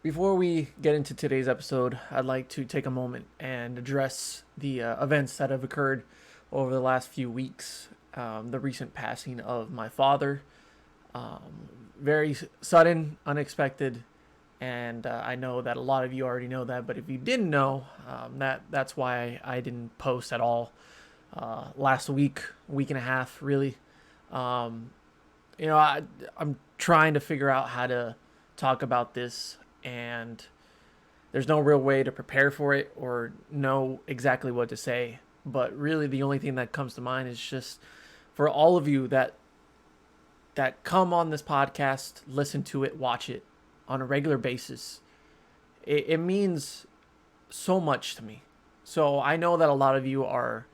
Before we get into today's episode, I'd like to take a moment and address the events that have occurred over the last few weeks. The recent passing of my father, very sudden, unexpected, and I know that a lot of you already know that. But if you didn't know, that's why I didn't post at all last week and a half, really. Um, I'm trying to figure out how to talk about this, and there's no real way to prepare for it or know exactly what to say. But really, the only thing that comes to mind is just for all of you that come on this podcast, listen to it, watch it on a regular basis. It means so much to me. So I know that a lot of you are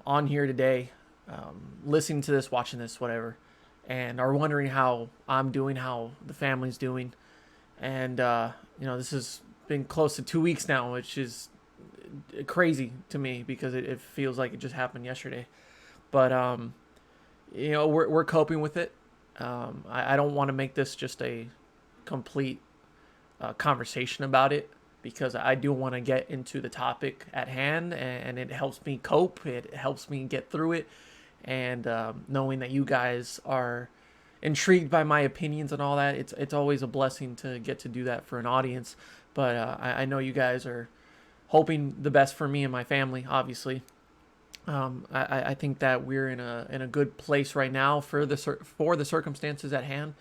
on here today, listening to this, watching this, whatever, and are wondering how I'm doing, how the family's doing. And, this has been close to 2 weeks now, which is crazy to me because it feels like it just happened yesterday. But, we're coping with it. I don't want to make this just a complete conversation about it because I do want to get into the topic at hand, and it helps me cope. It helps me get through it. And knowing that you guys are intrigued by my opinions and all that, it's always a blessing to get to do that for an audience. But I know you guys are hoping the best for me and my family, obviously. I think that we're in a good place right now for the circumstances at hand.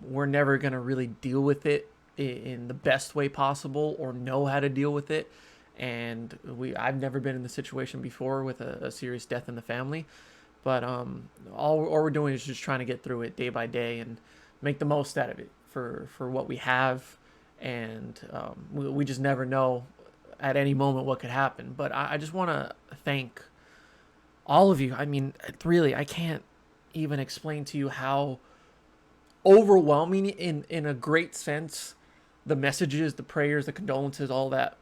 We're never gonna really deal with it in the best way possible or know how to deal with it. And I've never been in the situation before with a serious death in the family. But all we're doing is just trying to get through it day by day and make the most out of it for what we have. And we just never know at any moment what could happen. But I just want to thank all of you. I mean, really, I can't even explain to you how overwhelming in a great sense the messages, the prayers, the condolences, all that,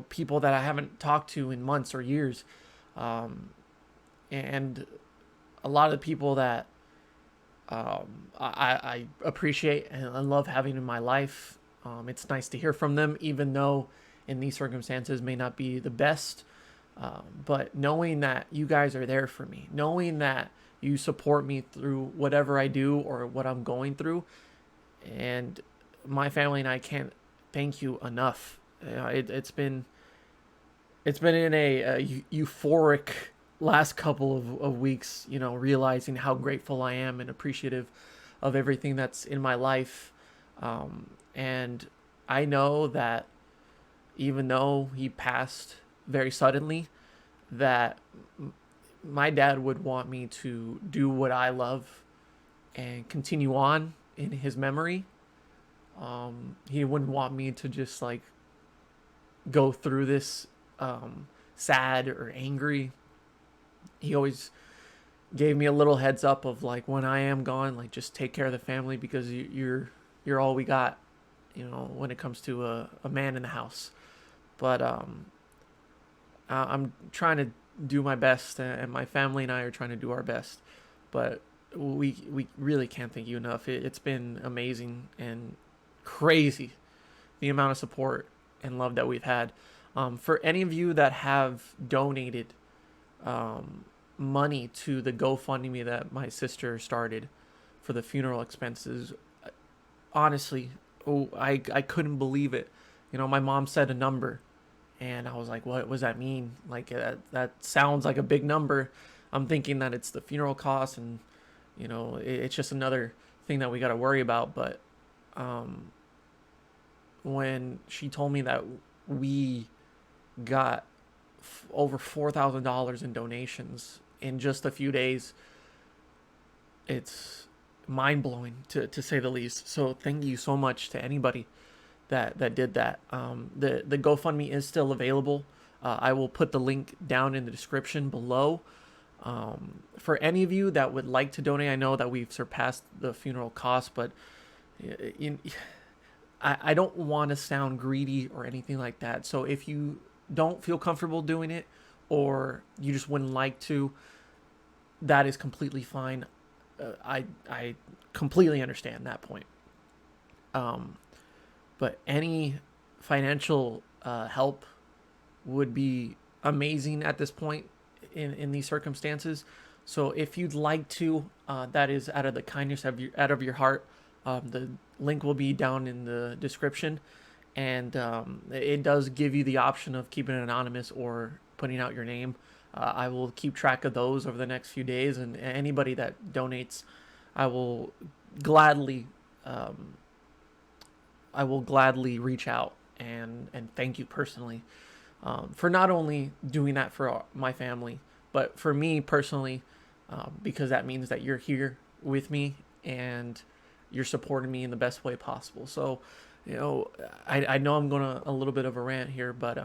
people that I haven't talked to in months or years. And a lot of the people that I appreciate and love having in my life. It's nice to hear from them, even though in these circumstances may not be the best. But knowing that you guys are there for me, knowing that you support me through whatever I do or what I'm going through, and my family and I can't thank you enough. It's been in a euphoric last couple of weeks, realizing how grateful I am and appreciative of everything that's in my life. And I know that even though he passed very suddenly, that my dad would want me to do what I love and continue on in his memory. He wouldn't want me to just like go through this sad or angry. He always gave me a little heads up of like, when I am gone, like, just take care of the family because you're all we got, when it comes to a man in the house. But I'm trying to do my best, and my family and I are trying to do our best. But we really can't thank you enough. It's been amazing and crazy the amount of support and love that we've had. For any of you that have donated money to the GoFundMe that my sister started for the funeral expenses, honestly, I couldn't believe it. My mom said a number, and I was like, what does that mean? Like, that sounds like a big number. I'm thinking that it's the funeral costs, and it's just another thing that we got to worry about. But when she told me that we got over $4,000 in donations in just a few days, it's mind-blowing to say the least. So thank you so much to anybody that did that. The GoFundMe is still available. I will put the link down in the description below. For any of you that would like to donate, I know that we've surpassed the funeral cost, but I don't want to sound greedy or anything like that. So if you don't feel comfortable doing it, or you just wouldn't like to, that is completely fine. I completely understand that point. but any financial help would be amazing at this point in these circumstances. So if you'd like to, that is out of the kindness of out of your heart. The link will be down in the description, and it does give you the option of keeping it anonymous or putting out your name. I will keep track of those over the next few days, and anybody that donates, I will gladly reach out and thank you personally for not only doing that for my family, but for me personally, because that means that you're here with me and you're supporting me in the best way possible. So, I know I'm going a little bit of a rant here, but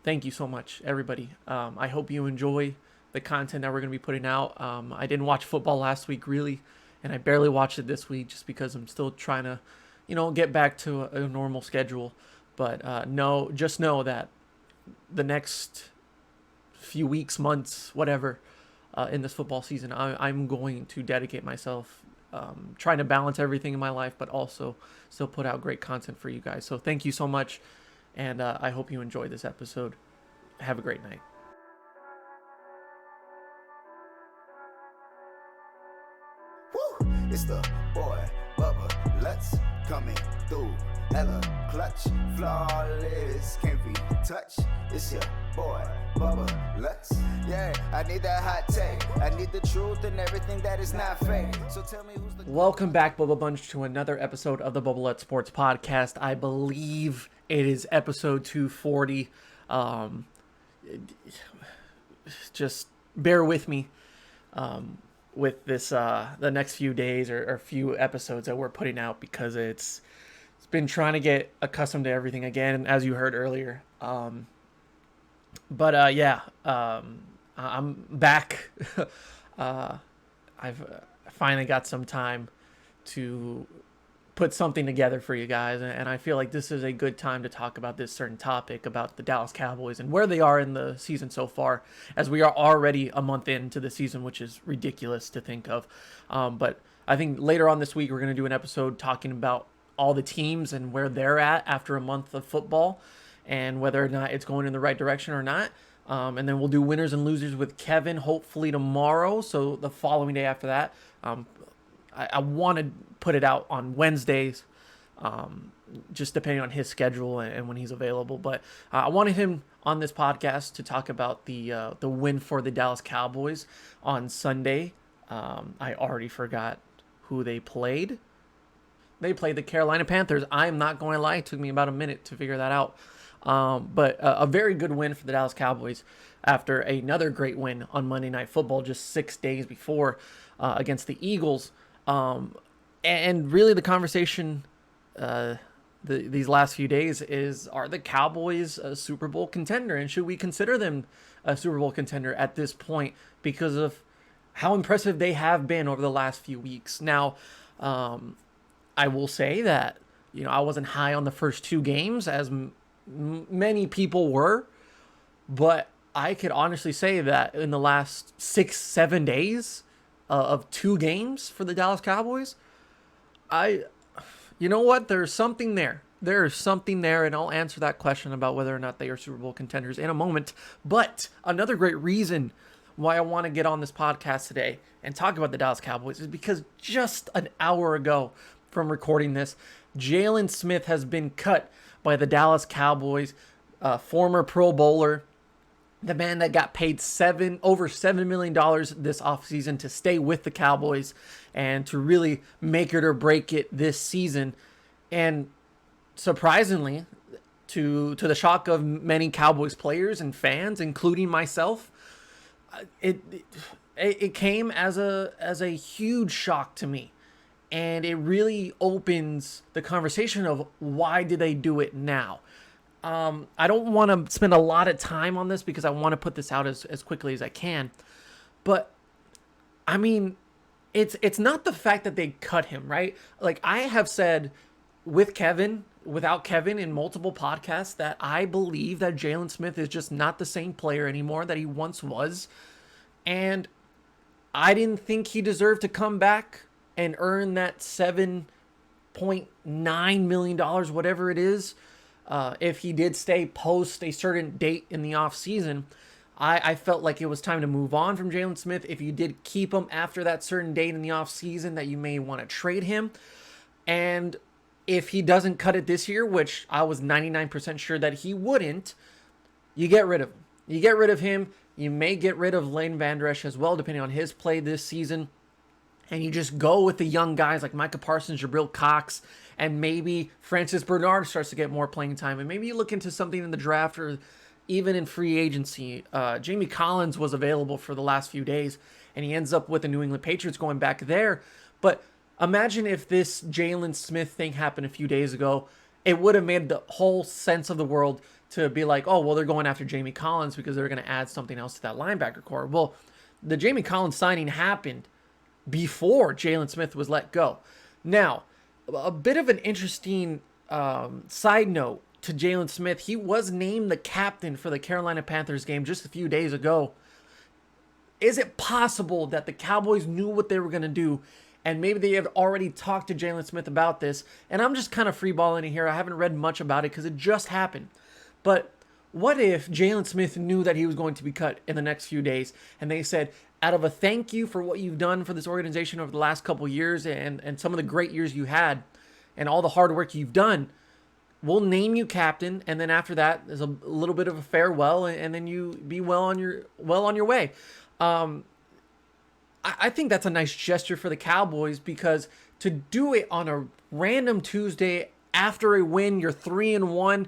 thank you so much, everybody. I hope you enjoy the content that we're going to be putting out. I didn't watch football last week, really, and I barely watched it this week just because I'm still trying to, get back to a normal schedule. But just know that the next few weeks, months, whatever, in this football season, I'm going to dedicate myself trying to balance everything in my life, but also still put out great content for you guys. So thank you so much, and I hope you enjoy this episode. Have a great night. Woo! It's the boy, Bubba Lutz, coming through. Hella clutch, flawless, can't be touched. It's your boy, Bubba Lutz. Yeah, I need that hot take. I need the truth and everything that is not fake. So tell me who's the... Welcome back, Bubba Bunch, to another episode of the Bubba Lutz Sports Podcast. I believe it is episode 240. Just bear with me with this the next few days or few episodes that we're putting out, because it's been trying to get accustomed to everything again, as you heard earlier. I'm back. I've finally got some time to put something together for you guys, and I feel like this is a good time to talk about this certain topic about the Dallas Cowboys and where they are in the season so far, as we are already a month into the season, which is ridiculous to think of. But I think later on this week we're going to do an episode talking about all the teams and where they're at after a month of football, and whether or not it's going in the right direction or not. And then we'll do winners and losers with Kevin, hopefully tomorrow. So the following day after that, I want to put it out on Wednesdays, just depending on his schedule and when he's available. But I wanted him on this podcast to talk about the win for the Dallas Cowboys on Sunday. I already forgot who they played. They played the Carolina Panthers. I'm not going to lie. It took me about a minute to figure that out. But a very good win for the Dallas Cowboys after another great win on Monday Night Football just 6 days before against the Eagles. And really the conversation these last few days is, are the Cowboys a Super Bowl contender? And should we consider them a Super Bowl contender at this point because of how impressive they have been over the last few weeks? Now, I will say that, I wasn't high on the first two games as many people were, but I could honestly say that in the last 6-7 days of two games for the Dallas Cowboys, you know what? There's something there. There's something there, and I'll answer that question about whether or not they are Super Bowl contenders in a moment. But another great reason why I want to get on this podcast today and talk about the Dallas Cowboys is because just an hour ago from recording this, Jalen Smith has been cut by the Dallas Cowboys, former Pro Bowler, the man that got paid over $7 million this offseason to stay with the Cowboys and to really make it or break it this season. And surprisingly, to the shock of many Cowboys players and fans, including myself, it came as a huge shock to me. And it really opens the conversation of why did they do it now? I don't want to spend a lot of time on this because I want to put this out as quickly as I can. But, I mean, it's not the fact that they cut him, right? Like, I have said without Kevin in multiple podcasts that I believe that Jalen Smith is just not the same player anymore that he once was. And I didn't think he deserved to come back and earn that $7 $8.9 million, whatever it is, if he did stay post a certain date in the offseason. I felt like it was time to move on from Jalen Smith. If you did keep him after that certain date in the offseason, that you may want to trade him. And if he doesn't cut it this year, which I was 99% sure that he wouldn't, you get rid of him. You get rid of him. You may get rid of Leighton Vander Esch as well, depending on his play this season. And you just go with the young guys like Micah Parsons, Jabril Cox, and maybe Francis Bernard starts to get more playing time. And maybe you look into something in the draft or even in free agency. Jamie Collins was available for the last few days, and he ends up with the New England Patriots going back there. But imagine if this Jalen Smith thing happened a few days ago. It would have made the whole sense of the world to be like, oh, well, they're going after Jamie Collins because they're going to add something else to that linebacker core. Well, the Jamie Collins signing happened before Jalen Smith was let go. Now, a bit of an interesting side note to Jalen Smith. He was named the captain for the Carolina Panthers game just a few days ago. Is it possible that the Cowboys knew what they were going to do, and maybe they had already talked to Jalen Smith about this? And I'm just kind of freeballing it here. I haven't read much about it because it just happened. But what if Jalen Smith knew that he was going to be cut in the next few days, and they said, out of a thank you for what you've done for this organization over the last couple of years and some of the great years you had and all the hard work you've done, we'll name you captain, and then after that, there's a little bit of a farewell, and then you be well on your way. I think that's a nice gesture for the Cowboys, because to do it on a random Tuesday after a win, you're 3-1.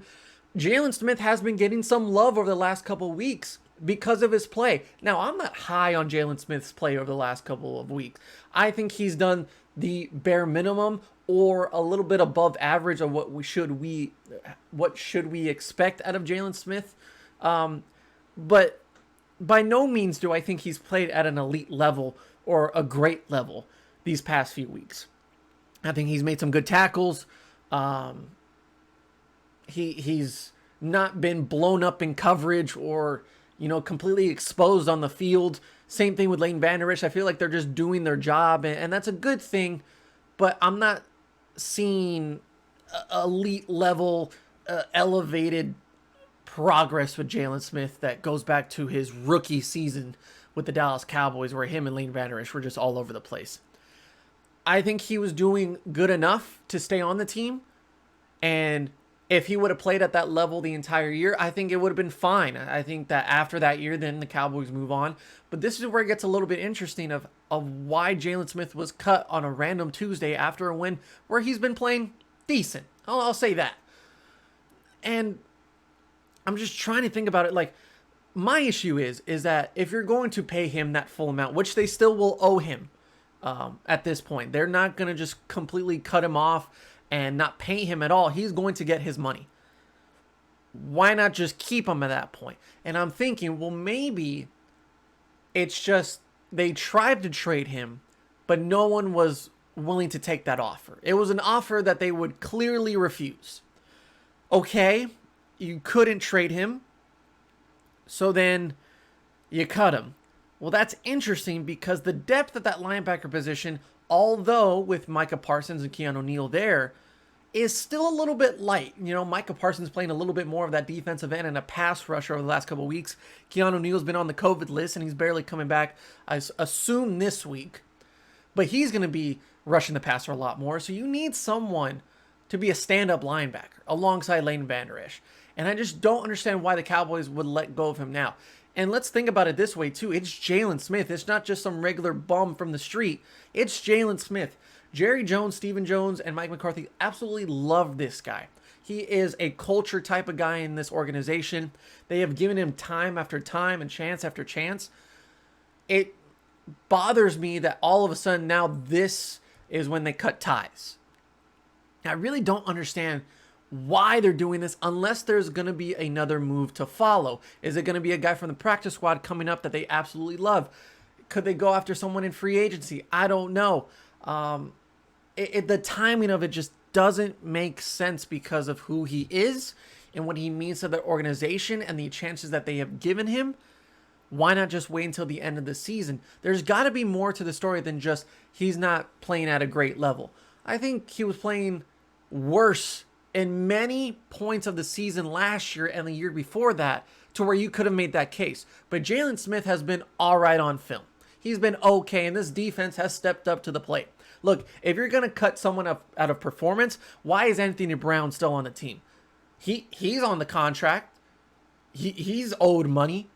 Jalen Smith has been getting some love over the last couple of weeks because of his play. Now, I'm not high on Jalen Smith's play over the last couple of weeks. I think he's done the bare minimum or a little bit above average of what should we expect out of Jalen Smith. But by no means do I think he's played at an elite level or a great level these past few weeks. I think he's made some good tackles. He's not been blown up in coverage or, completely exposed on the field. Same thing with Leighton Vander Esch. I feel like they're just doing their job, and that's a good thing. But I'm not seeing elite level, elevated progress with Jalen Smith that goes back to his rookie season with the Dallas Cowboys, where him and Leighton Vander Esch were just all over the place. I think he was doing good enough to stay on the team, and if he would have played at that level the entire year, I think it would have been fine. I think that after that year, then the Cowboys move on. But this is where it gets a little bit interesting of why Jalen Smith was cut on a random Tuesday after a win where he's been playing decent. I'll say that. And I'm just trying to think about it. Like, my issue is that if you're going to pay him that full amount, which they still will owe him at this point, they're not going to just completely cut him off and not pay him at all. He's going to get his money. Why not just keep him at that point? And I'm thinking, well, maybe it's just they tried to trade him, but no one was willing to take that offer. It was an offer that they would clearly refuse. Okay, you couldn't trade him, so then you cut him. Well, that's interesting because the depth at that linebacker position, although with Micah Parsons and Keanu Neal there, is still a little bit light. Micah Parsons playing a little bit more of that defensive end and a pass rusher over the last couple of weeks. Keanu Neal's been on the COVID list, and he's barely coming back, I assume, this week. But he's going to be rushing the passer a lot more, so you need someone to be a stand-up linebacker alongside Leighton Vander Esch. And I just don't understand why the Cowboys would let go of him now. And let's think about it this way, too. It's Jalen Smith. It's not just some regular bum from the street. It's Jalen Smith. Jerry Jones, Stephen Jones, and Mike McCarthy absolutely love this guy. He is a culture type of guy in this organization. They have given him time after time and chance after chance. It bothers me that all of a sudden now this is when they cut ties. I really don't understand why they're doing this unless there's going to be another move to follow. Is it going to be a guy from the practice squad coming up that they absolutely love? Could they go after someone in free agency? I don't know. The timing of it just doesn't make sense because of who he is and what he means to the organization and the chances that they have given him. Why not just wait until the end of the season? There's got to be more to the story than just he's not playing at a great level. I think he was playing worse in many points of the season last year and the year before that to where you could have made that case. But Jalen Smith has been all right on film. He's been okay, and this defense has stepped up to the plate. Look, if you're going to cut someone out of performance, why is Anthony Brown still on the team? He's on the contract. He's owed money.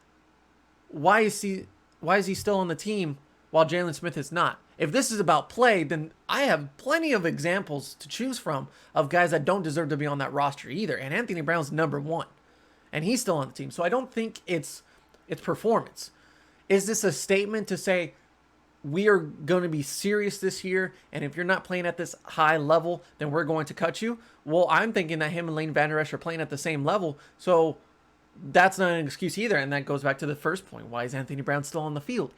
Why is he still on the team while Jalen Smith is not? If this is about play, then I have plenty of examples to choose from of guys that don't deserve to be on that roster either. And Anthony Brown's number one, and he's still on the team. So I don't think it's performance. Is this a statement to say we are going to be serious this year, and if you're not playing at this high level, then we're going to cut you? Well, I'm thinking that him and Lane Vander Esch are playing at the same level, so that's not an excuse either. And that goes back to the first point. Why is Anthony Brown still on the field?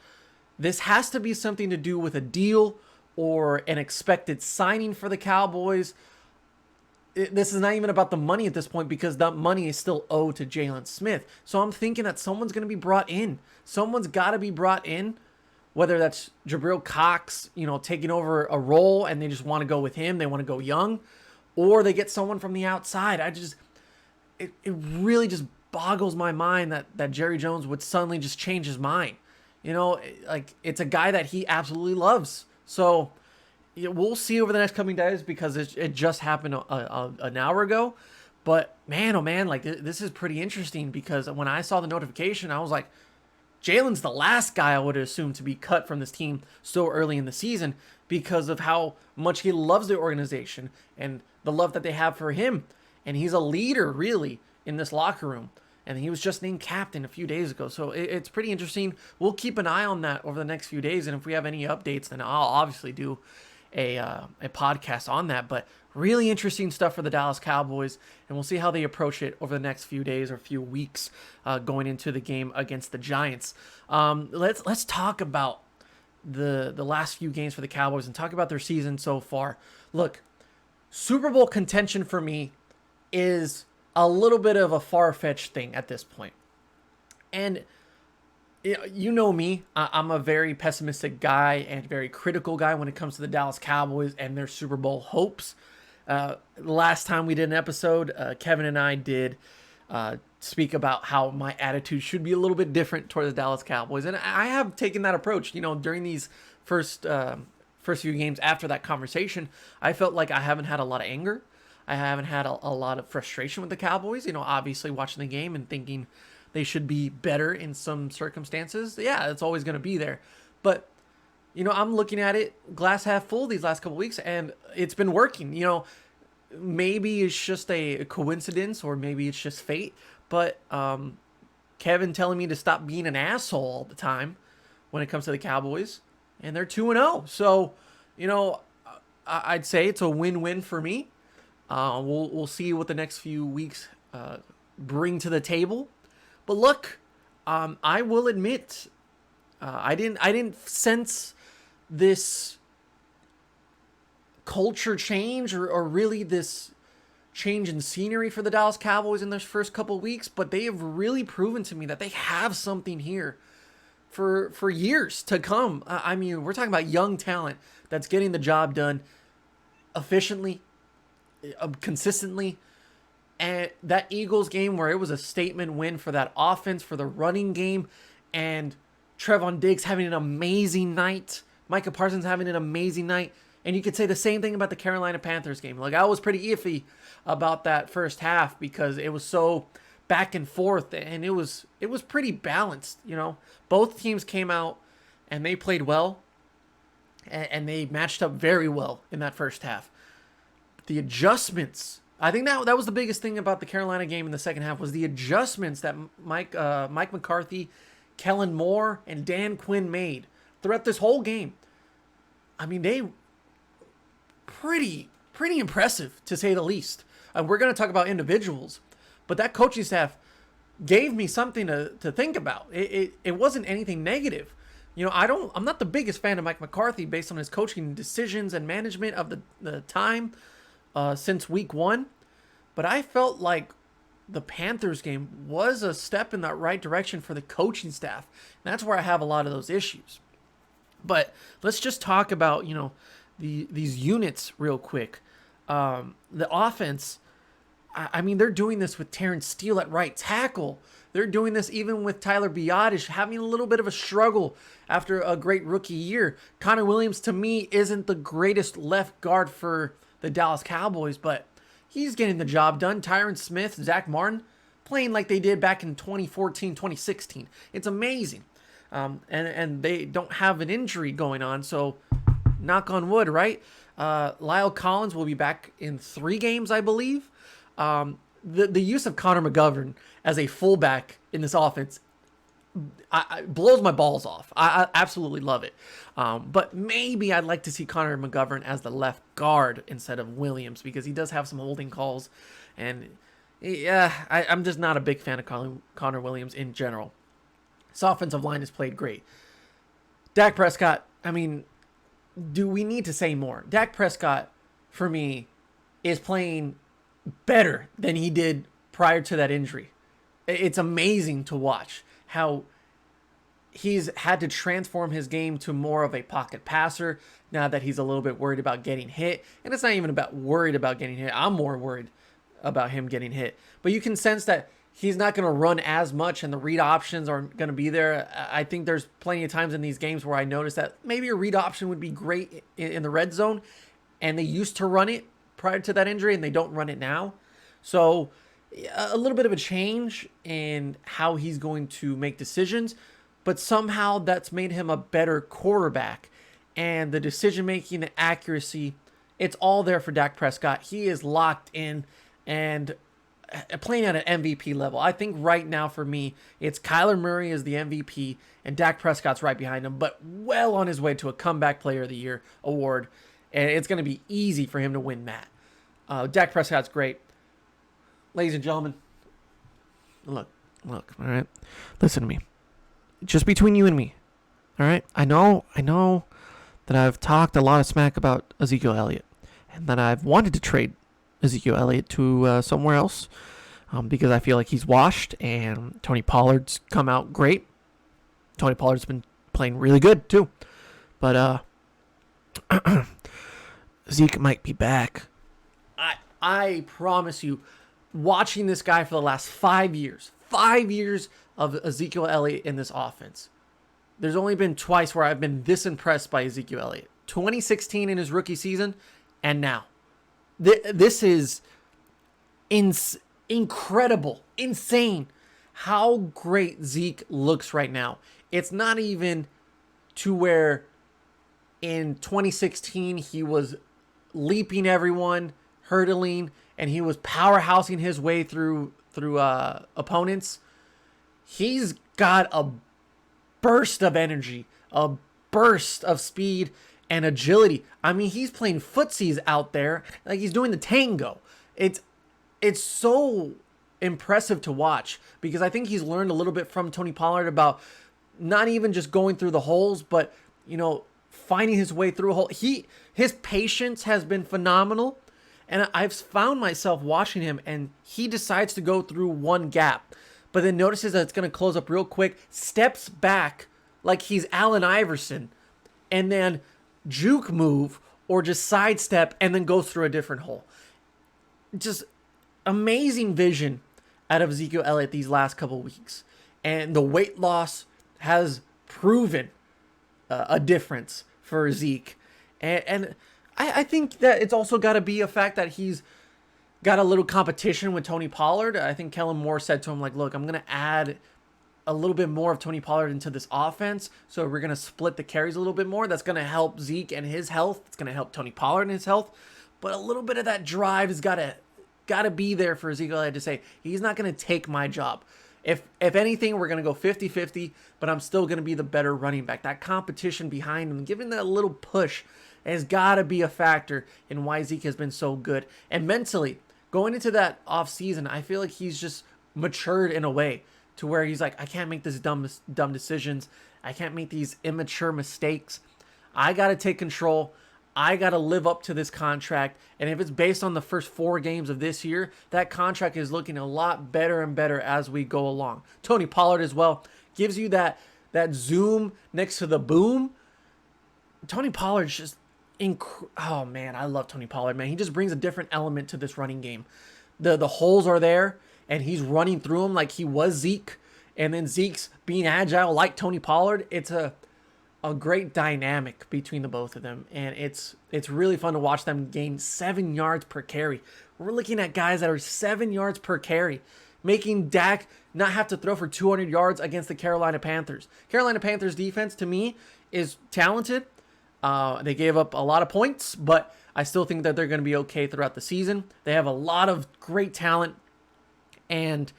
This has to be something to do with a deal or an expected signing for the Cowboys. This is not even about the money at this point because that money is still owed to Jalen Smith. So I'm thinking that someone's going to be brought in. Someone's got to be brought in, whether that's Jabril Cox, taking over a role and they just want to go with him. They want to go young, or they get someone from the outside. It really just boggles my mind that Jerry Jones would suddenly just change his mind. It's a guy that he absolutely loves. So we'll see over the next coming days because it just happened an hour ago. But man, oh man, this is pretty interesting because when I saw the notification, I was like, Jalen's the last guy I would assume to be cut from this team so early in the season because of how much he loves the organization and the love that they have for him. And he's a leader, really, in this locker room. And he was just named captain a few days ago. So it's pretty interesting. We'll keep an eye on that over the next few days. And if we have any updates, then I'll obviously do a podcast on that. But really interesting stuff for the Dallas Cowboys. And we'll see how they approach it over the next few days or few weeks going into the game against the Giants. Let's talk about the last few games for the Cowboys and talk about their season so far. Look, Super Bowl contention for me is a little bit of a far-fetched thing at this point. And you know me, I'm a very pessimistic guy and very critical guy when it comes to the Dallas Cowboys and their Super Bowl hopes. Last time we did an episode, Kevin and I did speak about how my attitude should be a little bit different toward the Dallas Cowboys. And I have taken that approach, during these first few games after that conversation. I felt like I haven't had a lot of anger. I haven't had a lot of frustration with the Cowboys, obviously watching the game and thinking they should be better in some circumstances. Yeah, it's always going to be there. But, I'm looking at it glass half full these last couple weeks, and it's been working. Maybe it's just a coincidence or maybe it's just fate. But Kevin telling me to stop being an asshole all the time when it comes to the Cowboys, and they're 2-0. So, I'd say it's a win-win for me. We'll see what the next few weeks bring to the table. But look, I will admit, I didn't sense this culture change or really this change in scenery for the Dallas Cowboys in their first couple weeks, but they have really proven to me that they have something here for years to come. I mean, we're talking about young talent that's getting the job done efficiently, consistently. And that Eagles game where it was a statement win for that offense, for the running game, and Trevon Diggs having an amazing night, Micah Parsons having an amazing night. And you could say the same thing about the Carolina Panthers game. I was pretty iffy about that first half because it was so back and forth, and it was pretty balanced. Both teams came out and they played well, and they matched up very well in that first half. The adjustments, I think that was the biggest thing about the Carolina game in the second half, was the adjustments that Mike McCarthy, Kellen Moore, and Dan Quinn made throughout this whole game. I mean, they pretty impressive, to say the least. We're going to talk about individuals, but that coaching staff gave me something to think about. It wasn't anything negative. I'm not the biggest fan of Mike McCarthy based on his coaching decisions and management of the time since week one, but I felt like the Panthers game was a step in that right direction for the coaching staff. And that's where I have a lot of those issues. But let's just talk about, these units real quick. The offense, I mean, they're doing this with Terrence Steele at right tackle. They're doing this even with Tyler Biadasz having a little bit of a struggle after a great rookie year. Connor Williams, to me, isn't the greatest left guard for the Dallas Cowboys, but he's getting the job done. Tyron Smith, Zach Martin, playing like they did back in 2014, 2016. It's amazing. And they don't have an injury going on, so knock on wood, right? Lyle Collins will be back in 3 games, I believe. The use of Connor McGovern as a fullback in this offense blows my balls off. I absolutely love it. But maybe I'd like to see Connor McGovern as the left guard instead of Williams, because he does have some holding calls. And yeah, I'm just not a big fan of Connor Williams in general. This offensive line has played great. Dak Prescott, I mean, do we need to say more? Dak Prescott, for me, is playing better than he did prior to that injury. It's amazing to watch how he's had to transform his game to more of a pocket passer now that he's a little bit worried about getting hit. And it's not even about worried about getting hit. I'm more worried about him getting hit. But you can sense that he's not going to run as much and the read options aren't going to be there. I think there's plenty of times in these games where I noticed that maybe a read option would be great in the red zone, and they used to run it prior to that injury and they don't run it now. So a little bit of a change in how he's going to make decisions, but somehow that's made him a better quarterback. And the decision-making, the accuracy, it's all there for Dak Prescott. He is locked in and playing at an MVP level. I think right now for me, it's Kyler Murray is the MVP and Dak Prescott's right behind him, but well on his way to a Comeback Player of the Year award. And it's going to be easy for him to win that. Dak Prescott's great. Ladies and gentlemen, look, all right? Listen to me. Just between you and me, all right? I know that I've talked a lot of smack about Ezekiel Elliott and that I've wanted to trade Ezekiel Elliott to somewhere else because I feel like he's washed, and Tony Pollard's come out great. Tony Pollard's been playing really good too. But Zeke might be back. I promise you, watching this guy for the last 5 years of Ezekiel Elliott in this offense, there's only been twice where I've been this impressed by Ezekiel Elliott. 2016 in his rookie season, and now. This is incredible, insane how great Zeke looks right now. It's not even to where in 2016 he was leaping everyone, hurdling, and he was powerhousing his way through opponents. He's got a burst of energy, a burst of speed and agility. I mean, he's playing footsies out there like he's doing the tango. It's so impressive to watch because I think he's learned a little bit from Tony Pollard about not even just going through the holes, but finding his way through a hole. His patience has been phenomenal. And I've found myself watching him, and he decides to go through one gap, but then notices that it's going to close up real quick, steps back like he's Allen Iverson, and then juke move or just sidestep and then goes through a different hole. Just amazing vision out of Ezekiel Elliott these last couple weeks. And the weight loss has proven a difference for Zeke. And I think that it's also got to be a fact that he's got a little competition with Tony Pollard. I think Kellen Moore said to him, like, look, I'm going to add a little bit more of Tony Pollard into this offense. So we're going to split the carries a little bit more. That's going to help Zeke and his health. It's going to help Tony Pollard and his health. But a little bit of that drive has got to be there for Ezekiel Elliott to say, he's not going to take my job. If anything, we're going to go 50-50, but I'm still going to be the better running back. That competition behind him, giving that little push, has got to be a factor in why Zeke has been so good. And mentally, going into that offseason, I feel like he's just matured in a way to where he's like, I can't make these dumb decisions. I can't make these immature mistakes. I got to take control. I got to live up to this contract. And if it's based on the first 4 games of this year, that contract is looking a lot better and better as we go along. Tony Pollard as well gives you that zoom next to the boom. Tony Pollard's just Oh man, I love Tony Pollard, man. He just brings a different element to this running game. The holes are there, and he's running through them like he was Zeke, and then Zeke's being agile like Tony Pollard. It's a great dynamic between the both of them, and it's really fun to watch them gain 7 yards per carry. We're looking at guys that are 7 yards per carry, making Dak not have to throw for 200 yards against the Carolina Panthers. Carolina Panthers defense, to me, is talented. They gave up a lot of points, but I still think that they're going to be okay throughout the season. They have a lot of great talent, and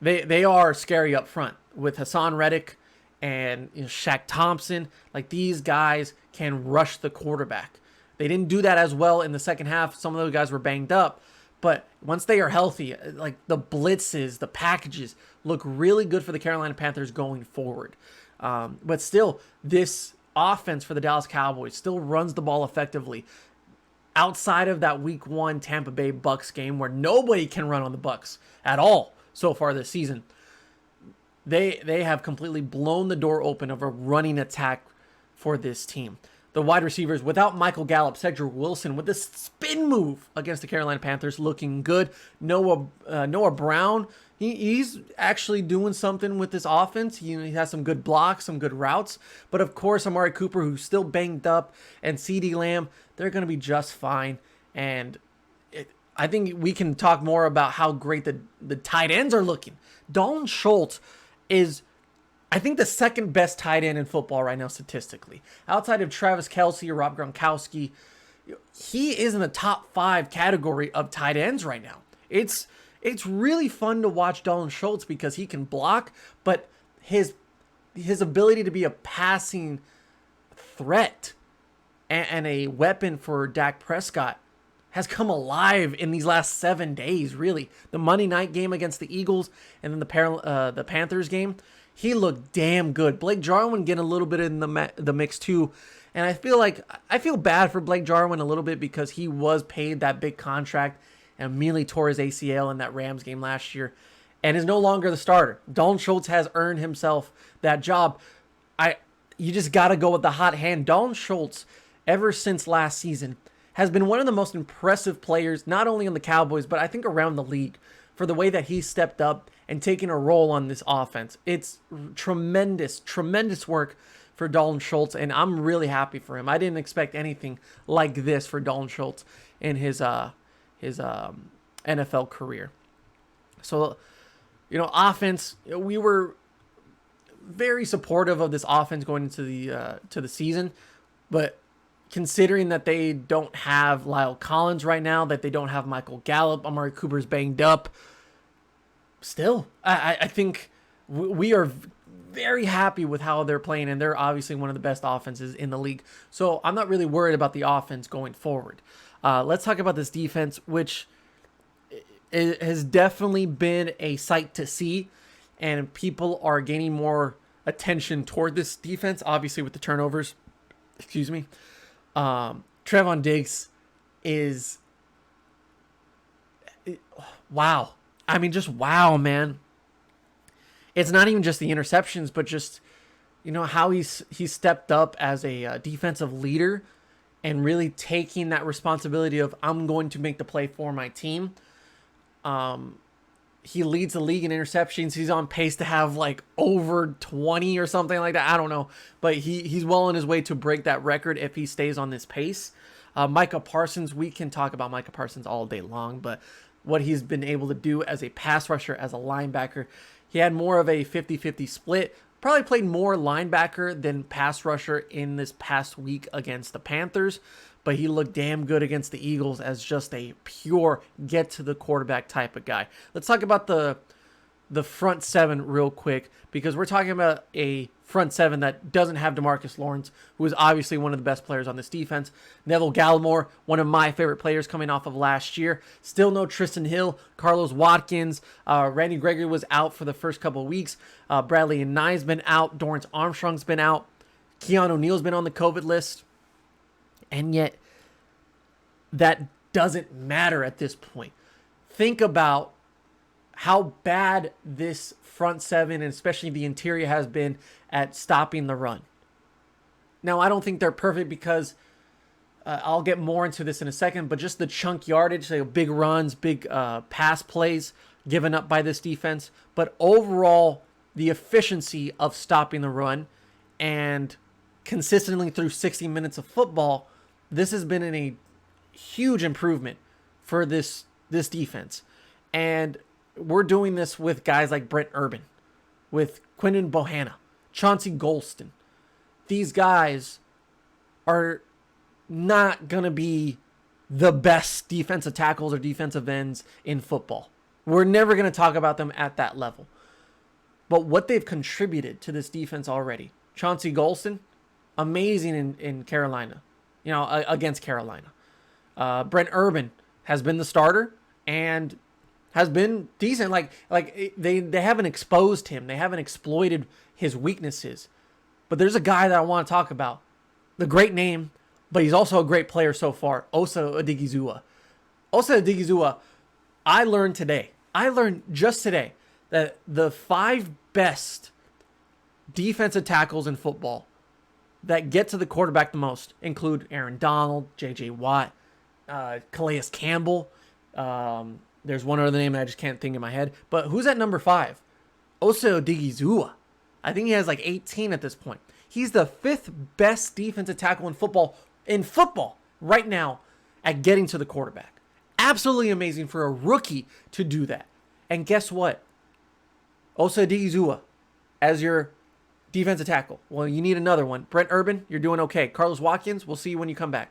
they are scary up front with Hassan Reddick and Shaq Thompson. Like, these guys can rush the quarterback. They didn't do that as well in the second half. Some of those guys were banged up, but once they are healthy, like the blitzes, the packages look really good for the Carolina Panthers going forward. But still, this offense for the Dallas Cowboys still runs the ball effectively. Outside of that Week 1 Tampa Bay Bucks game where nobody can run on the Bucks at all so far this season, they have completely blown the door open of a running attack for this team. The wide receivers, without Michael Gallup, Cedric Wilson with this spin move against the Carolina Panthers, looking good. Noah Brown, he's actually doing something with this offense. He has some good blocks, some good routes. But of course, Amari Cooper, who's still banged up, and CeeDee Lamb, they're going to be just fine. And I think we can talk more about how great the tight ends are looking. Dalton Schultz is, I think, the second best tight end in football right now statistically. Outside of Travis Kelce or Rob Gronkowski, he is in the top 5 category of tight ends right now. It's really fun to watch Dalton Schultz because he can block, but his ability to be a passing threat and a weapon for Dak Prescott has come alive in these last 7 days, really. The Monday night game against the Eagles and then the Panthers game, he looked damn good. Blake Jarwin getting a little bit in the mix too. And I feel bad for Blake Jarwin a little bit because he was paid that big contract and immediately tore his ACL in that Rams game last year and is no longer the starter. Dalton Schultz has earned himself that job. You just got to go with the hot hand. Dalton Schultz, ever since last season, has been one of the most impressive players, not only on the Cowboys, but I think around the league, for the way that he stepped up and taken a role on this offense. It's tremendous, tremendous work for Dalton Schultz, and I'm really happy for him. I didn't expect anything like this for Dalton Schultz in his NFL career. So, offense, we were very supportive of this offense going into the season, but considering that they don't have Lyle Collins right now, that they don't have Michael Gallup, Amari Cooper's banged up, still, I think we are very happy with how they're playing, and they're obviously one of the best offenses in the league. So I'm not really worried about the offense going forward. Let's talk about this defense, which has definitely been a sight to see, and people are gaining more attention toward this defense, obviously with the turnovers. Excuse me. Trevon Diggs is wow. I mean, just wow, man. It's not even just the interceptions, but just, how he's stepped up as a defensive leader and really taking that responsibility of, I'm going to make the play for my team. He leads the league in interceptions. He's on pace to have like over 20 or something like that. I don't know, but he's well on his way to break that record if he stays on this pace. Micah Parsons, we can talk about Micah Parsons all day long, but what he's been able to do as a pass rusher, as a linebacker, he had more of a 50-50 split. Probably played more linebacker than pass rusher in this past week against the Panthers, but he looked damn good against the Eagles as just a pure get-to-the-quarterback type of guy. Let's talk about the front seven real quick, because we're talking about a front seven that doesn't have DeMarcus Lawrence, who is obviously one of the best players on this defense. Neville Gallimore, one of my favorite players coming off of last year. Still no Tristan Hill, Carlos Watkins. Randy Gregory was out for the first couple of weeks. Bradley and Nye's been out. Dorrance Armstrong's been out. Keon O'Neal's been on the COVID list. And yet, that doesn't matter at this point. Think about how bad this front seven, and especially the interior, has been at stopping the run. Now, I don't think they're perfect because I'll get more into this in a second, but just the chunk yardage, like big runs, big pass plays given up by this defense. But overall, the efficiency of stopping the run and consistently through 60 minutes of football, this has been a huge improvement for this defense. And we're doing this with guys like Brent Urban, with Quinton Bohanna, Chauncey Golston. These guys are not going to be the best defensive tackles or defensive ends in football. We're never going to talk about them at that level. But what they've contributed to this defense already. Chauncey Golston, amazing in Carolina, against Carolina. Brent Urban has been the starter and has been decent. Like they haven't exposed him. They haven't exploited his weaknesses. But there's a guy that I want to talk about. The great name, but he's also a great player so far, Osa Odigizua. Osa Odigizua, I learned just today that the 5 best defensive tackles in football that get to the quarterback the most include Aaron Donald, J.J. Watt, Calais Campbell. There's one other name that I just can't think in my head. But who's at number 5? Osa Odigizua. I think he has like 18 at this point. He's the 5th best defensive tackle in football right now at getting to the quarterback. Absolutely amazing for a rookie to do that. And guess what? Osa Odigizua as your defensive tackle. Well, you need another one. Brent Urban, you're doing okay. Carlos Watkins, we'll see you when you come back.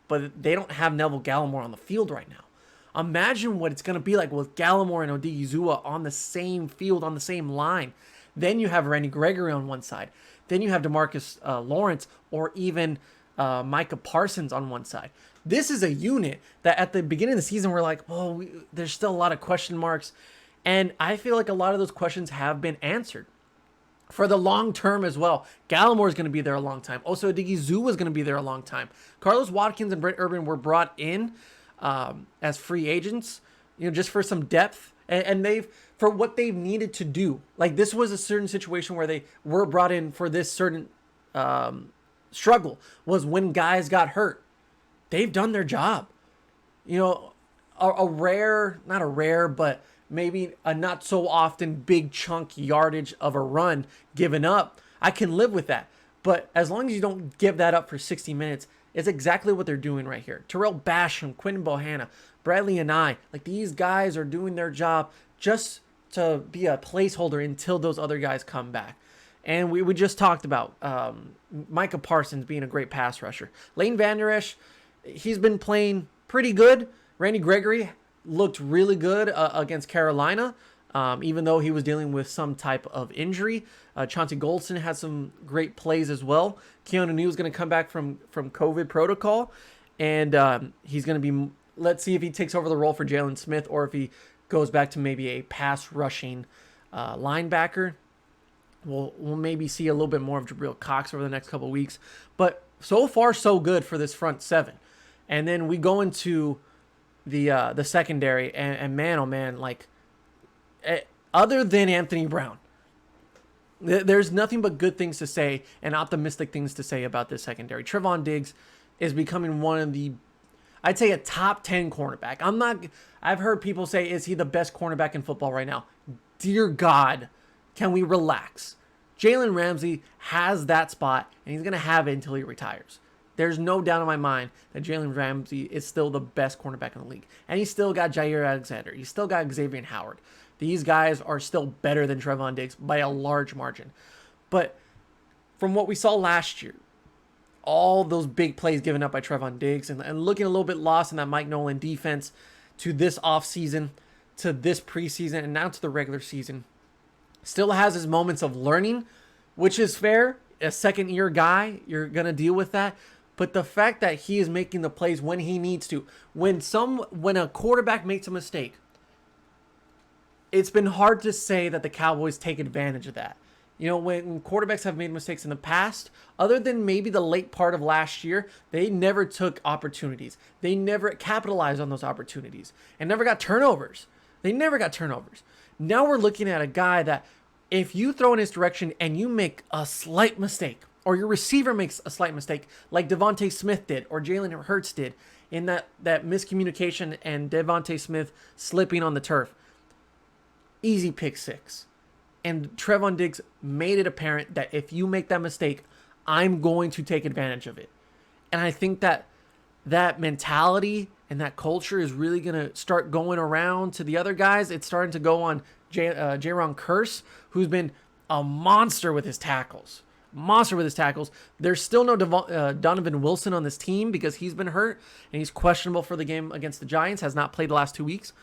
But they don't have Neville Gallimore on the field right now. Imagine what it's going to be like with Gallimore and Odigizua on the same field, on the same line. Then you have Randy Gregory on one side. Then you have DeMarcus Lawrence or even Micah Parsons on one side. This is a unit that at the beginning of the season we're like, there's still a lot of question marks. And I feel like a lot of those questions have been answered. For the long term as well, Gallimore is going to be there a long time. Also, Odigizua is going to be there a long time. Carlos Watkins and Brent Urban were brought in as free agents, just for some depth. And they've, for what they've needed to do. Like, this was a certain situation where they were brought in for this certain struggle, was when guys got hurt. They've done their job. But maybe a not so often big chunk yardage of a run given up, I can live with that. But as long as you don't give that up for 60 minutes, it's exactly what they're doing right here. Terrell Basham, Quinton Bohanna, Bradley and these guys are doing their job just to be a placeholder until those other guys come back. And we just talked about Micah Parsons being a great pass rusher. Lane Vander Esch, he's been playing pretty good. Randy Gregory looked really good against Carolina, even though he was dealing with some type of injury. Chauncey Golston had some great plays as well. Keanu Neal is going to come back from COVID protocol, and he's going to be, let's see if he takes over the role for Jalen Smith or if he goes back to maybe a pass rushing linebacker. We'll maybe see a little bit more of Jabril Cox over the next couple of weeks. But so far, so good for this front seven. And then we go into the secondary, and man, oh man, other than Anthony Brown, there's nothing but good things to say and optimistic things to say about this secondary. Trevon Diggs is becoming one of the, I'd say, a top 10 cornerback. I've heard people say, is he the best cornerback in football right now? Dear God, can we relax? Jalen Ramsey has that spot, and he's going to have it until he retires. There's no doubt in my mind that Jalen Ramsey is still the best cornerback in the league. And he's still got Jair Alexander. He's still got Xavier Howard. These guys are still better than Trevon Diggs by a large margin. But from what we saw last year, all those big plays given up by Trevon Diggs and looking a little bit lost in that Mike Nolan defense to this offseason, to this preseason, and now to the regular season, still has his moments of learning, which is fair. A second-year guy, you're going to deal with that. But the fact that he is making the plays when he needs to, when a quarterback makes a mistake, it's been hard to say that the Cowboys take advantage of that. When quarterbacks have made mistakes in the past, other than maybe the late part of last year, they never took opportunities. They never capitalized on those opportunities and never got turnovers. Now we're looking at a guy that if you throw in his direction and you make a slight mistake or your receiver makes a slight mistake, like Devontae Smith did, or Jalen Hurts did, in that miscommunication and Devontae Smith slipping on the turf. Easy pick six. And Trevon Diggs made it apparent that if you make that mistake, I'm going to take advantage of it. And I think that mentality and that culture is really going to start going around to the other guys. It's starting to go on Jaron Kearse, who's been a monster with his tackles. There's still no Donovan Wilson on this team because he's been hurt and he's questionable for the game against the Giants, has not played the last 2 weeks.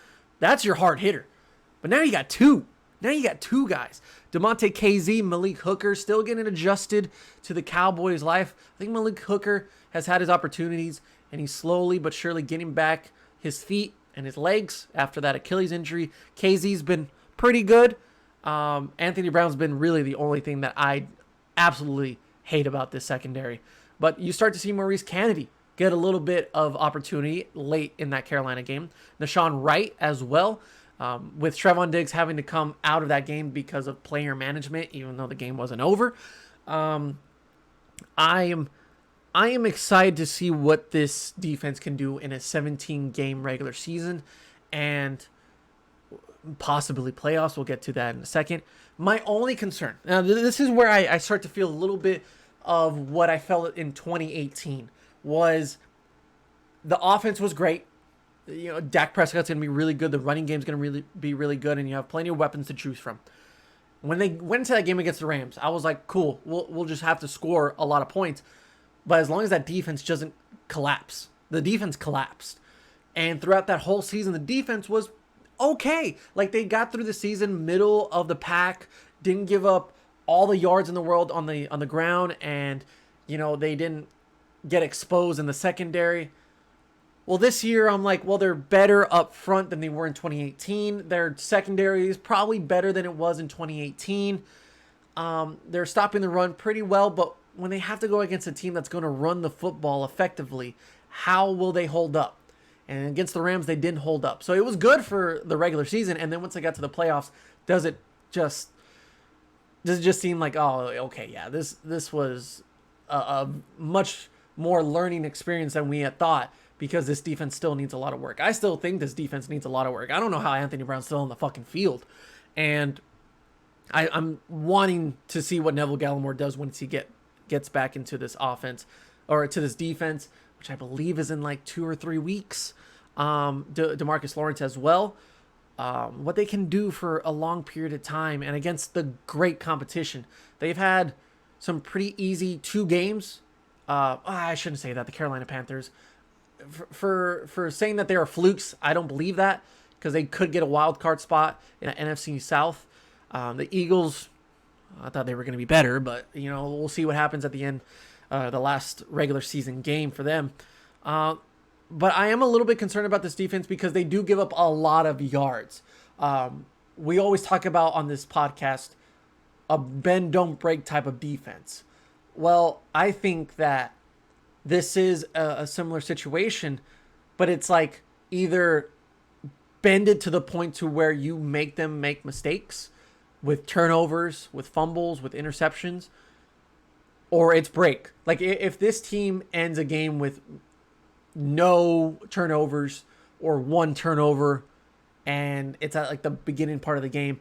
That's your hard hitter. But now you got two. Now you got two guys. DeMonte KZ, Malik Hooker, still getting adjusted to the Cowboys' life. I think Malik Hooker has had his opportunities, and he's slowly but surely getting back his feet and his legs after that Achilles injury. KZ's been pretty good. Anthony Brown's been really the only thing that I absolutely hate about this secondary. But you start to see Maurice Kennedy get a little bit of opportunity late in that Carolina game. Nashawn Wright as well. With Trevon Diggs having to come out of that game because of player management, even though the game wasn't over. I am excited to see what this defense can do in a 17-game regular season and possibly playoffs. We'll get to that in a second. My only concern, now this is where I start to feel a little bit of what I felt in 2018, was the offense was great. You know, Dak Prescott's going to be really good. The running game's going to be really good, and you have plenty of weapons to choose from. When they went into that game against the Rams, I was like, cool, we'll just have to score a lot of points. But as long as that defense doesn't collapse, the defense collapsed. And throughout that whole season, the defense was okay. Like, they got through the season middle of the pack, didn't give up all the yards in the world on the ground, and, you know, they didn't get exposed in the secondary. Well, this year, I'm like, well, they're better up front than they were in 2018. Their secondary is probably better than it was in 2018. They're stopping the run pretty well, but when they have to go against a team that's going to run the football effectively, how will they hold up? And against the Rams, they didn't hold up. So it was good for the regular season, and then once they got to the playoffs, does it just seem like, oh, okay, yeah, this was a much more learning experience than we had thought, because this defense still needs a lot of work. I still think this defense needs a lot of work. I don't know how Anthony Brown's still on the fucking field. And I'm wanting to see what Neville Gallimore does once he gets back into this offense, or to this defense, which I believe is in like 2 or 3 weeks. DeMarcus Lawrence as well. What they can do for a long period of time and against the great competition. They've had some pretty easy 2 games. I shouldn't say that. The Carolina Panthers. For saying that they are flukes, I don't believe that, because they could get a wild card spot in the NFC South. The Eagles, I thought they were going to be better, but you know, we'll see what happens at the end, the last regular season game for them. But I am a little bit concerned about this defense because they do give up a lot of yards. We always talk about on this podcast a bend don't break type of defense. Well, I think that this is a similar situation, but it's like either bend it to the point to where you make them make mistakes with turnovers, with fumbles, with interceptions, or it's break. Like, if this team ends a game with no turnovers or 1 turnover and it's at like the beginning part of the game,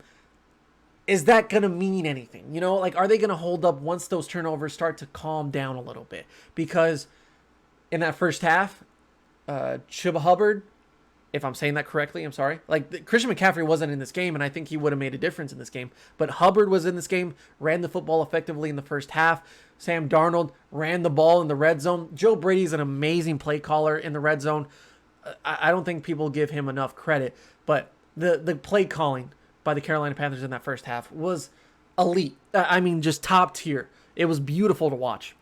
is that going to mean anything? You know, like, are they going to hold up once those turnovers start to calm down a little bit? Because in that first half, Chuba Hubbard, if I'm saying that correctly, I'm sorry. Like, Christian McCaffrey wasn't in this game, and I think he would have made a difference in this game. But Hubbard was in this game, ran the football effectively in the first half. Sam Darnold ran the ball in the red zone. Joe Brady's an amazing play caller in the red zone. I don't think people give him enough credit. But the play calling by the Carolina Panthers in that first half was elite. I mean, just top tier. It was beautiful to watch.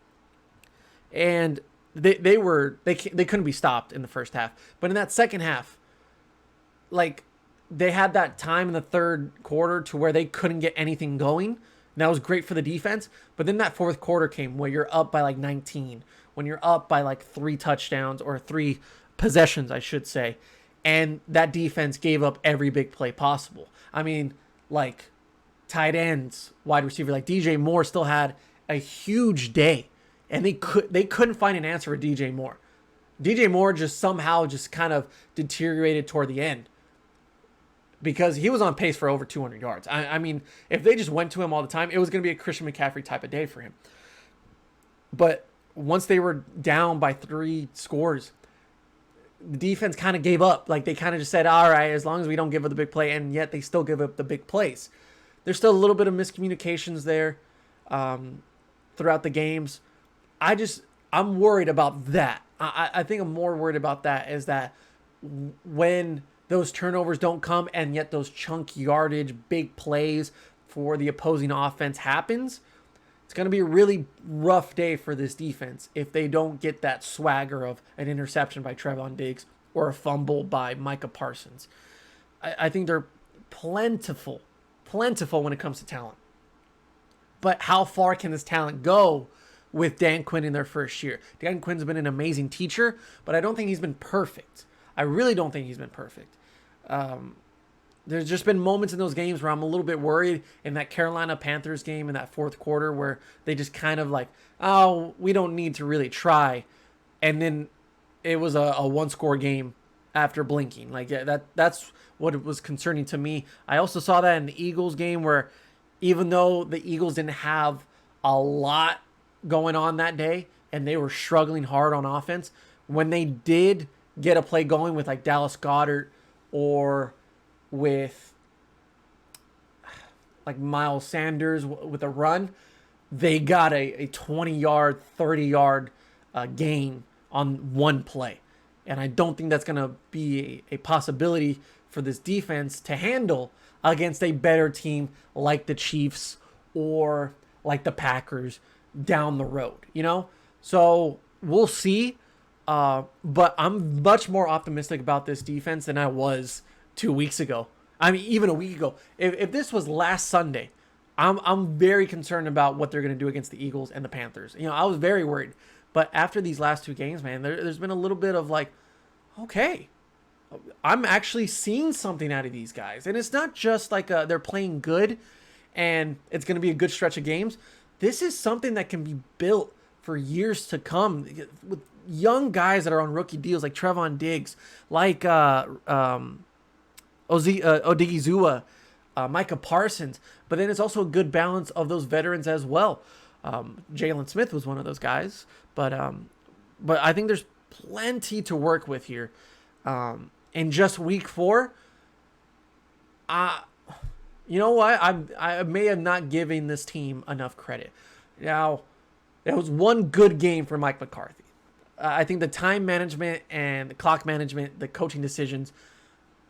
And they couldn't be stopped in the first half. But in that second half, like, they had that time in the third quarter to where they couldn't get anything going. And that was great for the defense. But then that fourth quarter came where you're up by like 19, when you're up by like 3 touchdowns or 3 possessions, I should say. And that defense gave up every big play possible. I mean, like, tight ends, wide receiver, like DJ Moore still had a huge day, and they couldn't find an answer for DJ Moore. DJ Moore just somehow just kind of deteriorated toward the end because he was on pace for over 200 yards. I mean, if they just went to him all the time, it was going to be a Christian McCaffrey type of day for him. But once they were down by 3 scores, the defense kind of gave up. Like, they kind of just said, all right, as long as we don't give up the big play, and yet they still give up the big plays. There's still a little bit of miscommunications there throughout the games. I'm worried about that. I think I'm more worried about that is that when those turnovers don't come and yet those chunk yardage, big plays for the opposing offense happens, it's going to be a really rough day for this defense if they don't get that swagger of an interception by Trevon Diggs or a fumble by Micah Parsons. I think they're plentiful when it comes to talent. But how far can this talent go with Dan Quinn in their first year? Dan Quinn's been an amazing teacher, but I don't think he's been perfect. I really don't think he's been perfect. There's just been moments in those games where I'm a little bit worried, in that Carolina Panthers game in that fourth quarter where they just kind of like, oh, we don't need to really try. And then it was a 1-score game after blinking. Like, that's what was concerning to me. I also saw that in the Eagles game where even though the Eagles didn't have a lot going on that day and they were struggling hard on offense, when they did get a play going with like Dallas Goedert or with like Miles Sanders with a run, they got a 20-yard, 30-yard gain on one play. And I don't think that's going to be a possibility for this defense to handle against a better team like the Chiefs or like the Packers down the road, you know? So we'll see. But I'm much more optimistic about this defense than I was 2 weeks ago. I mean, even a week ago. If this was last Sunday, I'm very concerned about what they're going to do against the Eagles and the Panthers. You know, I was very worried. But after these last 2 games, man, there's been a little bit of like, okay, I'm actually seeing something out of these guys. And it's not just like they're playing good and it's going to be a good stretch of games. This is something that can be built for years to come with young guys that are on rookie deals like Trevon Diggs, like Odigizua, Micah Parsons. But then it's also a good balance of those veterans as well. Jalen Smith was one of those guys. But I think there's plenty to work with here. In just week 4, you know what? I may have not given this team enough credit. Now, it was one good game for Mike McCarthy. I think the time management and the clock management, the coaching decisions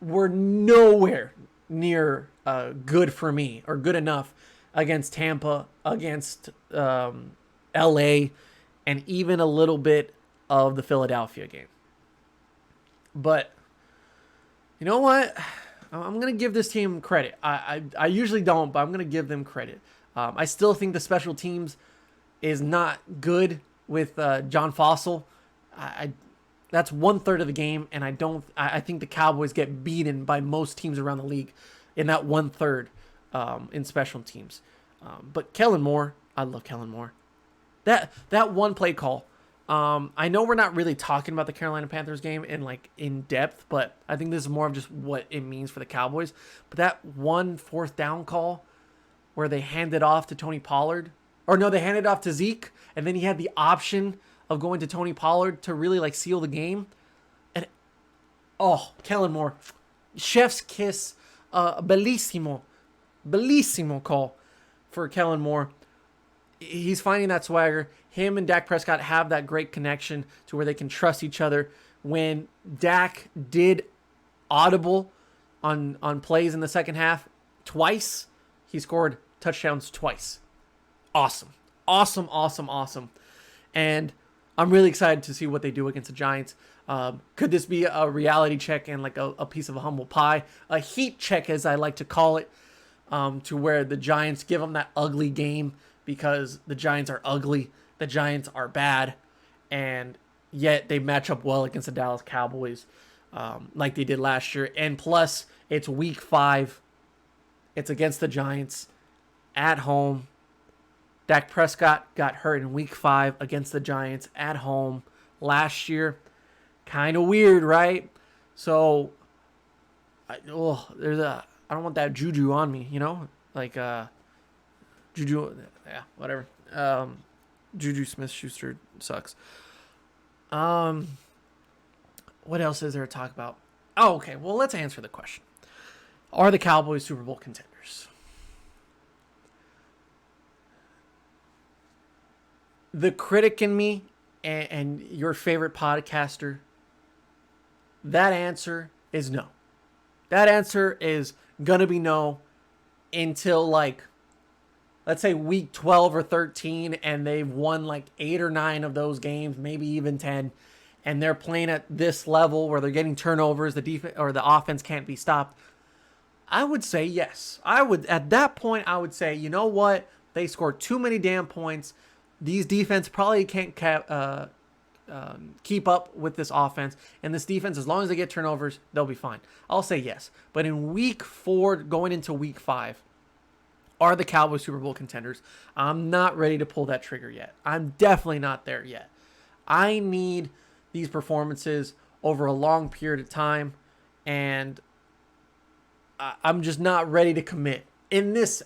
were nowhere near good for me or good enough against Tampa, against LA, and even a little bit of the Philadelphia game. But you know what? I'm going to give this team credit. I usually don't, but I'm going to give them credit. I still think the special teams is not good with John Fossil. That's 1/3 of the game, and I think the Cowboys get beaten by most teams around the league in that 1/3 in special teams. But Kellen Moore, I love Kellen Moore. That one play call. I know we're not really talking about the Carolina Panthers game in depth, but I think this is more of just what it means for the Cowboys. But that 1 4th down call where they handed off to Tony Pollard, or no, they handed off to Zeke, and then he had the option of going to Tony Pollard to really seal the game. And Kellen Moore, chef's kiss, bellissimo call for Kellen Moore. He's finding that swagger. Him and Dak Prescott have that great connection to where they can trust each other. When Dak did audible on plays in the second half twice, he scored touchdowns twice. Awesome. And I'm really excited to see what they do against the Giants. Could this be a reality check and a piece of a humble pie? A heat check, as I like to call it, to where the Giants give them that ugly game because the Giants are ugly. The Giants are bad. And yet they match up well against the Dallas Cowboys like they did last year. And plus, it's week 5. It's against the Giants at home. Dak Prescott got hurt in week 5 against the Giants at home last year. Kind of weird, right? So, I don't want that juju on me, like Juju, yeah, whatever. Juju Smith-Schuster sucks. What else is there to talk about? Oh, okay. Well, let's answer the question. Are the Cowboys Super Bowl contenders? The critic in me and your favorite podcaster, that answer is no. That answer is going to be no until, let's say week 12 or 13, and they've won 8 or 9 of those games, maybe even 10, and they're playing at this level where they're getting turnovers, the defense or the offense can't be stopped. I would say yes. At that point, I would say, you know what? They scored too many damn points. These defense probably can't keep up with this offense. And this defense, as long as they get turnovers, they'll be fine. I'll say yes. But in week 4, going into week 5, are the Cowboys Super Bowl contenders? I'm not ready to pull that trigger yet. I'm definitely not there yet. I need these performances over a long period of time. And I'm just not ready to commit. In this,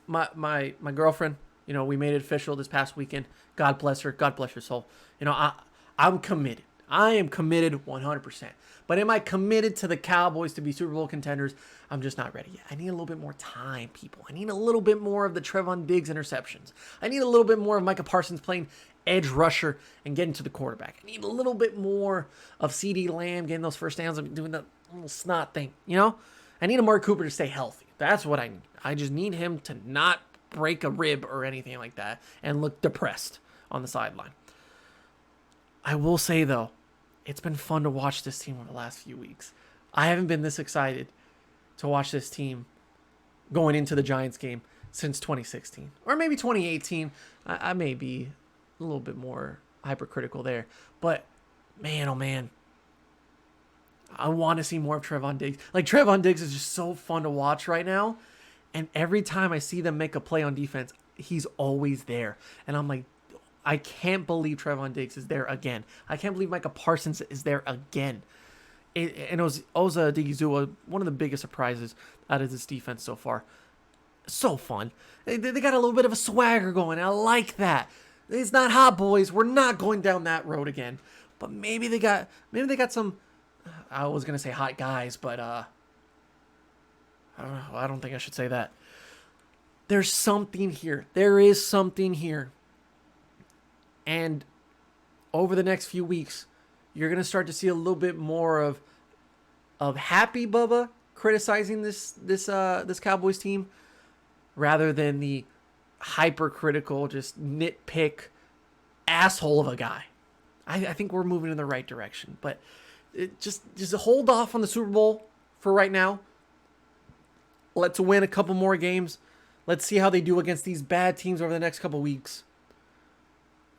my girlfriend, we made it official this past weekend. God bless her. God bless her soul. I'm committed. I am committed 100%. But am I committed to the Cowboys to be Super Bowl contenders? I'm just not ready yet. I need a little bit more time, people. I need a little bit more of the Trevon Diggs interceptions. I need a little bit more of Micah Parsons playing edge rusher and getting to the quarterback. I need a little bit more of CD Lamb getting those first downs and doing that little snot thing. I need Amari Cooper to stay healthy. That's what I need. I just need him to not break a rib or anything like that and look depressed on the sideline. I will say, though, it's been fun to watch this team over the last few weeks. I haven't been this excited to watch this team going into the Giants game since 2016. Or maybe 2018. I may be a little bit more hypercritical there. But, man, oh man, I want to see more of Trevon Diggs. Trevon Diggs is just so fun to watch right now. And every time I see them make a play on defense, he's always there. And I'm like, I can't believe Trevon Diggs is there again. I can't believe Micah Parsons is there again. And it was Oza Digizua, one of the biggest surprises out of this defense so far. So fun. They got a little bit of a swagger going. I like that. It's not hot, boys. We're not going down that road again. But maybe they got some. I was gonna say hot guys, but I don't know. I don't think I should say that. There's something here. There is something here. And over the next few weeks, you're going to start to see a little bit more of happy Bubba criticizing this Cowboys team rather than the hypercritical, just nitpick asshole of a guy. I think we're moving in the right direction. But just hold off on the Super Bowl for right now. Let's win a couple more games. Let's see how they do against these bad teams over the next couple weeks.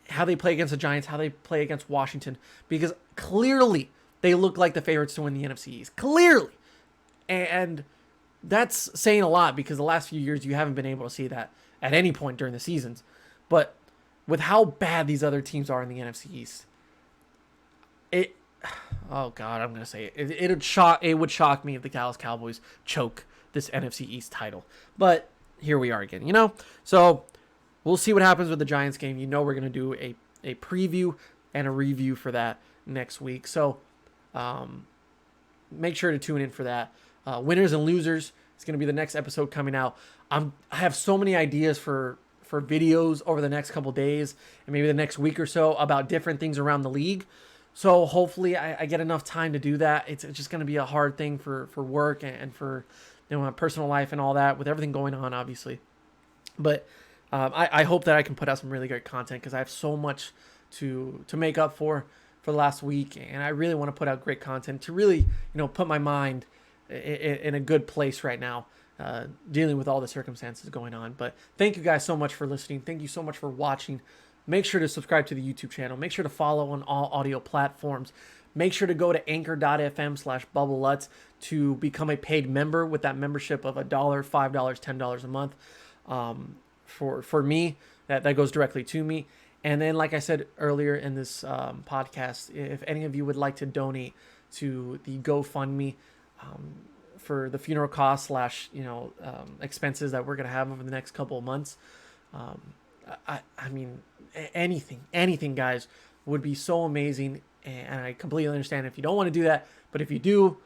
How they play against the Giants, how they play against Washington. Because clearly they look like the favorites to win the NFC East. Clearly. And that's saying a lot because the last few years you haven't been able to see that at any point during the seasons. But with how bad these other teams are in the NFC East, oh God, I'm going to say it. It would shock me if the Dallas Cowboys choke this NFC East title. But here we are again, So we'll see what happens with the Giants game. We're going to do a preview and a review for that next week. So make sure to tune in for that. Winners and losers is going to be the next episode coming out. I have so many ideas for videos over the next couple days and maybe the next week or so about different things around the league. So hopefully I get enough time to do that. It's just going to be a hard thing for work and for my personal life and all that with everything going on, obviously. But I hope that I can put out some really great content because I have so much to make up for the last week, and I really want to put out great content to really put my mind in a good place right now, dealing with all the circumstances going on. But thank you guys so much for listening. Thank you so much for watching. Make sure to subscribe to the YouTube channel. Make sure to follow on all audio platforms. Make sure to go to anchor.fm/Bubba Lutz to become a paid member with that membership of $1, $5, $10 a month. for me, that goes directly to me. And then, like I said earlier in this podcast, if any of you would like to donate to the GoFundMe for the funeral costs / expenses that we're going to have over the next couple of months, I mean, anything, guys, would be so amazing. And I completely understand if you don't want to do that. But if you do,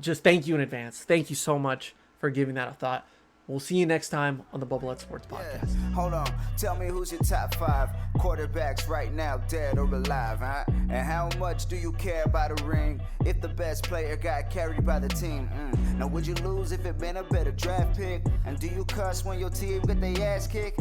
just thank you in advance. Thank you so much for giving that a thought. We'll see you next time on the Bubba Lutz Sports Podcast. Yeah. Hold on. Tell me who's your top 5 quarterbacks right now, dead or alive, huh? And how much do you care about a ring if the best player got carried by the team? Now, would you lose if it meant a better draft pick? And do you cuss when your team get their ass kicked?